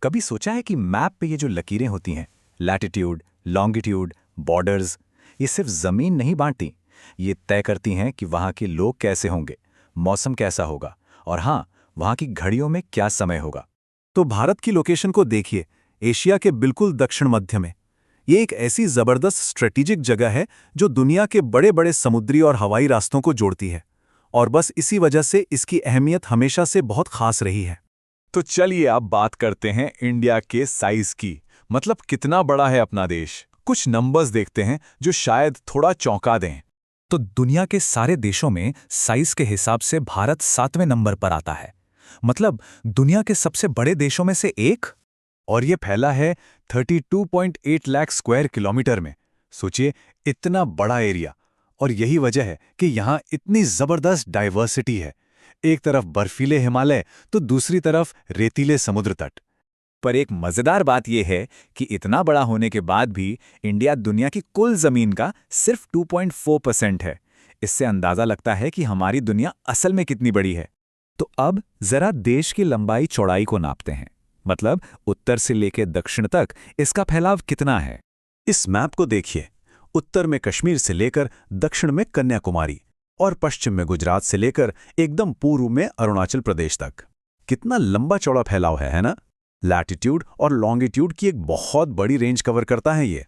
कभी सोचा है कि मैप पे ये जो लकीरें होती हैं, लैटिट्यूड, लॉन्गिट्यूड, बॉर्डर्स, ये सिर्फ ज़मीन नहीं बांटती, ये तय करती हैं कि वहाँ के लोग कैसे होंगे, मौसम कैसा होगा और हाँ, वहाँ की घड़ियों में क्या समय होगा। तो भारत की लोकेशन को देखिए, एशिया के बिल्कुल दक्षिण मध्य में। ये एक ऐसी जबरदस्त स्ट्रेटेजिक जगह है जो दुनिया के बड़े बड़े समुद्री और हवाई रास्तों को जोड़ती है, और बस इसी वजह से इसकी अहमियत हमेशा से बहुत खास रही है। तो चलिए अब बात करते हैं इंडिया के साइज की, मतलब कितना बड़ा है अपना देश। कुछ नंबर्स देखते हैं जो शायद थोड़ा चौंका दें। तो दुनिया के सारे देशों में साइज के हिसाब से भारत 7वें नंबर पर आता है। मतलब दुनिया के सबसे बड़े देशों में से एक। और ये फैला है 32.8 लाख स्क्वायर किलोमीटर में। सोचिए, इतना बड़ा एरिया, और यही वजह है कि यहाँ इतनी जबरदस्त डाइवर्सिटी है। एक तरफ बर्फीले हिमालय तो दूसरी तरफ रेतीले समुद्र तट। पर एक मजेदार बात यह है कि इतना बड़ा होने के बाद भी इंडिया दुनिया की कुल जमीन का सिर्फ 2.4% है। इससे अंदाजा लगता है कि हमारी दुनिया असल में कितनी बड़ी है। तो अब जरा देश की लंबाई चौड़ाई को नापते हैं, मतलब उत्तर से लेकर दक्षिण तक इसका फैलाव कितना है। इस मैप को देखिए, उत्तर में कश्मीर से लेकर दक्षिण में कन्याकुमारी और पश्चिम में गुजरात से लेकर एकदम पूर्व में अरुणाचल प्रदेश तक। कितना लंबा चौड़ा फैलाव है ना? लैटिट्यूड और लॉन्गिट्यूड की एक बहुत बड़ी रेंज कवर करता है ये।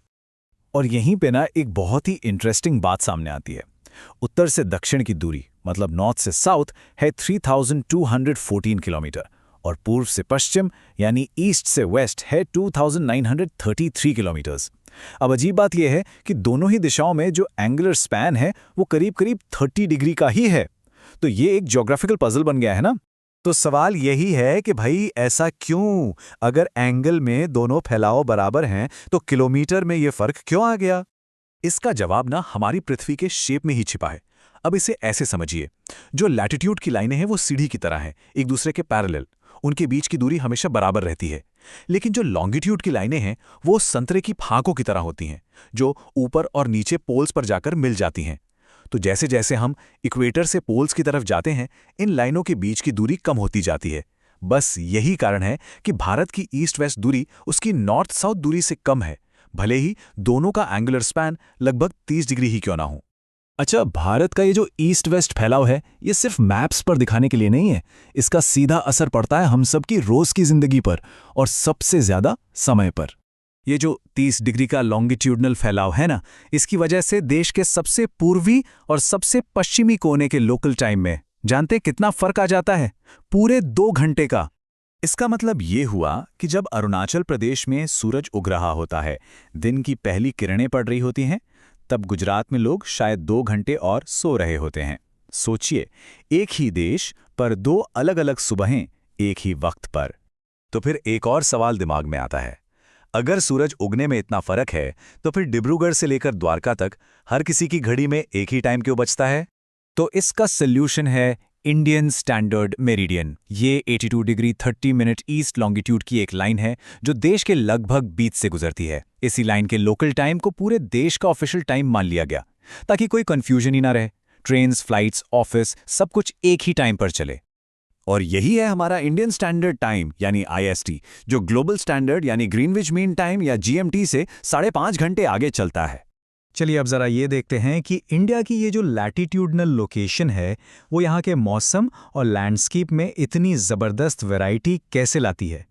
और यहीं पे ना एक बहुत ही इंटरेस्टिंग बात सामने आती है। उत्तर से दक्षिण की दूरी, मतलब नॉर्थ से साउथ, है 3214 किलोमीटर, और पूर्व से पश्चिम यानी ईस्ट से वेस्ट है 2933 किलोमीटर्स। अब अजीब बात यह है कि दोनों ही दिशाओं में जो एंगुलर स्पैन है वो करीब करीब 30 डिग्री का ही है। तो ये एक ज्योग्राफिकल पजल बन गया है ना। तो सवाल यही है कि भाई ऐसा क्यों? अगर एंगल में दोनों फैलाव बराबर हैं तो किलोमीटर में ये फर्क क्यों आ गया? इसका जवाब ना हमारी पृथ्वी के शेप में ही छिपा है। अब इसे ऐसे समझिए, जो लैटिट्यूड की लाइनें हैं वो सीढ़ी की तरह हैं, एक दूसरे के पैरेलल। उनके बीच की दूरी हमेशा बराबर रहती है। लेकिन जो लॉन्गिट्यूड की लाइनें हैं वो संतरे की फांकों की तरह होती हैं, जो ऊपर और नीचे पोल्स पर जाकर मिल जाती हैं। तो जैसे जैसे हम इक्वेटर से पोल्स की तरफ जाते हैं, इन लाइनों के बीच की दूरी कम होती जाती है। बस यही कारण है कि भारत की ईस्ट वेस्ट दूरी उसकी नॉर्थ साउथ दूरी से कम है, भले ही दोनों का एंगुलर स्पैन लगभग 30 डिग्री ही क्यों ना हो। अच्छा, भारत का ये जो ईस्ट वेस्ट फैलाव है ये सिर्फ मैप्स पर दिखाने के लिए नहीं है। इसका सीधा असर पड़ता है हम सबकी रोज की जिंदगी पर, और सबसे ज्यादा समय पर। ये जो 30 डिग्री का लॉन्गिट्यूडनल फैलाव है ना, इसकी वजह से देश के सबसे पूर्वी और सबसे पश्चिमी कोने के लोकल टाइम में जानते कितना फर्क आ जाता है? पूरे 2 घंटे का। इसका मतलब ये हुआ कि जब अरुणाचल प्रदेश में सूरज उग रहा होता है, दिन की पहली किरणें पड़ रही होती हैं, तब गुजरात में लोग शायद 2 घंटे और सो रहे होते हैं। सोचिए, एक ही देश पर 2 अलग अलग सुबहें एक ही वक्त पर। तो फिर एक और सवाल दिमाग में आता है, अगर सूरज उगने में इतना फर्क है तो फिर डिब्रूगढ़ से लेकर द्वारका तक हर किसी की घड़ी में एक ही टाइम क्यों बचता है? तो इसका सल्यूशन है इंडियन स्टैंडर्ड मेरिडियन। ये 82 डिग्री 30 मिनट ईस्ट लॉन्गिट्यूड की एक लाइन है जो देश के लगभग बीच से गुजरती है। इसी लाइन के लोकल टाइम को पूरे देश का ऑफिशियल टाइम मान लिया गया, ताकि कोई कंफ्यूजन ही ना रहे। ट्रेन्स, फ्लाइट्स, ऑफिस सब कुछ एक ही टाइम पर चले। और यही है हमारा इंडियन स्टैंडर्ड टाइम यानी IST, जो ग्लोबल स्टैंडर्ड यानी ग्रीनविच मीन टाइम या GMT से 5.5 घंटे आगे चलता है। चलिए अब जरा ये देखते हैं कि इंडिया की ये जो लैटिट्यूडनल लोकेशन है वो यहाँ के मौसम और लैंडस्केप में इतनी ज़बरदस्त वैरायटी कैसे लाती है।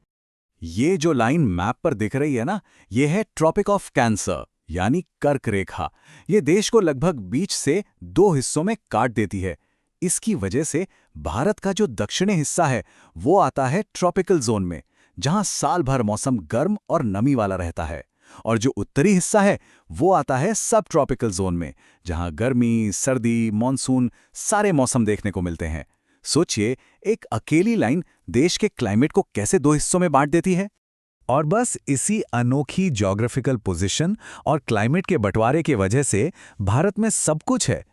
ये जो लाइन मैप पर दिख रही है ना, ये है ट्रॉपिक ऑफ कैंसर यानी कर्क रेखा। ये देश को लगभग बीच से 2 हिस्सों में काट देती है। इसकी वजह से भारत का जो दक्षिणी हिस्सा है वो आता है ट्रॉपिकल जोन में, जहां साल भर मौसम गर्म और नमी वाला रहता है। और जो उत्तरी हिस्सा है वो आता है सब ट्रॉपिकल जोन में, जहां गर्मी, सर्दी, मॉनसून सारे मौसम देखने को मिलते हैं। सोचिए, एक अकेली लाइन देश के क्लाइमेट को कैसे 2 हिस्सों में बांट देती है। और बस इसी अनोखी ज्योग्राफिकल पोजीशन और क्लाइमेट के बंटवारे की वजह से भारत में सब कुछ है।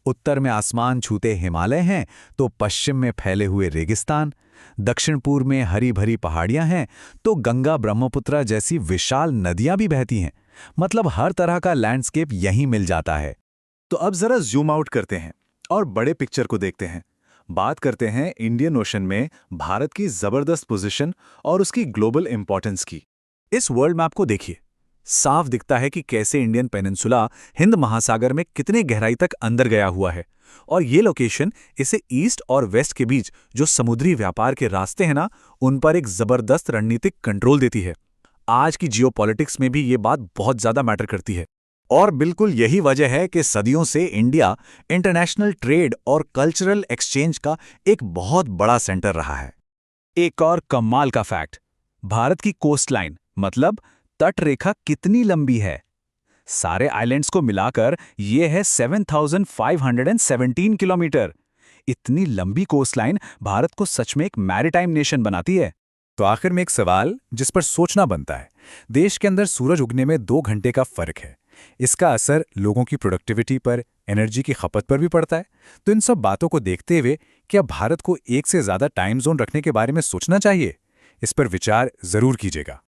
उत्तर में आसमान छूते हिमालय हैं तो पश्चिम में फैले हुए रेगिस्तान, दक्षिण पूर्व में हरी भरी पहाड़ियां हैं तो गंगा ब्रह्मपुत्र जैसी विशाल नदियां भी बहती हैं। मतलब हर तरह का लैंडस्केप यहीं मिल जाता है। तो अब जरा जूम आउट करते हैं और बड़े पिक्चर को देखते हैं। बात करते हैं इंडियन ओशन में भारत की जबरदस्त पोजीशन और उसकी ग्लोबल इंपॉर्टेंस की। इस वर्ल्ड मैप को देखिए, साफ दिखता है कि कैसे इंडियन पेनिनसुला हिंद महासागर में कितने गहराई तक अंदर गया हुआ है। और ये लोकेशन इसे ईस्ट और वेस्ट के बीच जो समुद्री व्यापार के रास्ते हैं ना, उन पर एक जबरदस्त रणनीतिक कंट्रोल देती है। आज की जियोपॉलिटिक्स में भी ये बात बहुत ज्यादा मैटर करती है। और बिल्कुल यही वजह है कि सदियों से इंडिया इंटरनेशनल ट्रेड और कल्चरल एक्सचेंज का एक बहुत बड़ा सेंटर रहा है। एक और कमाल का फैक्ट, भारत की कोस्ट लाइन मतलब तट रेखा कितनी लंबी है। सारे आइलैंड्स को मिलाकर ये है 7,517 किलोमीटर। इतनी लंबी कोस्टलाइन भारत को सच में एक मैरीटाइम नेशन बनाती है। तो आखिर में एक सवाल जिस पर सोचना बनता है, देश के अंदर सूरज उगने में 2 घंटे का फर्क है, इसका असर लोगों की प्रोडक्टिविटी पर, एनर्जी की खपत पर भी पड़ता है। तो इन सब बातों को देखते हुए क्या भारत को एक से ज्यादा टाइम जोन रखने के बारे में सोचना चाहिए? इस पर विचार जरूर कीजिएगा।